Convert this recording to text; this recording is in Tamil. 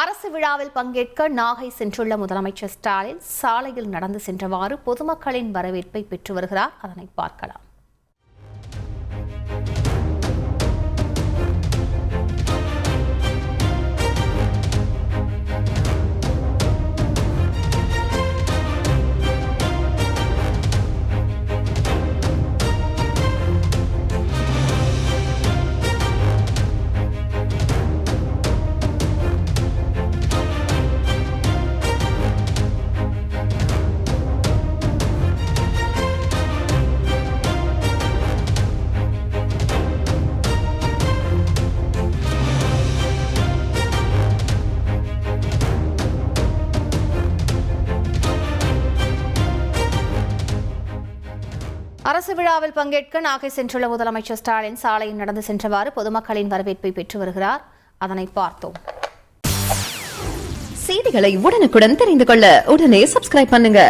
அரசு விழாவில் பங்கேற்க நாகை சென்றுள்ள முதலமைச்சர் ஸ்டாலின் சாலையில் நடந்து சென்றவாறு பொதுமக்களின் வரவேற்பை பெற்று வருகிறார். அதனை பார்க்கலாம். அரசு விழாவில் பங்கேற்க நாகை சென்றுள்ள முதலமைச்சர் ஸ்டாலின் சாலையில் நடந்து சென்றவாறு பொதுமக்களின் வரவேற்பை பெற்று வருகிறார். அதனை பார்த்தோம். செய்திகளை உடனுக்குடன் தெரிந்து கொள்ள உடனே சப்ஸ்கிரைப் பண்ணுங்க.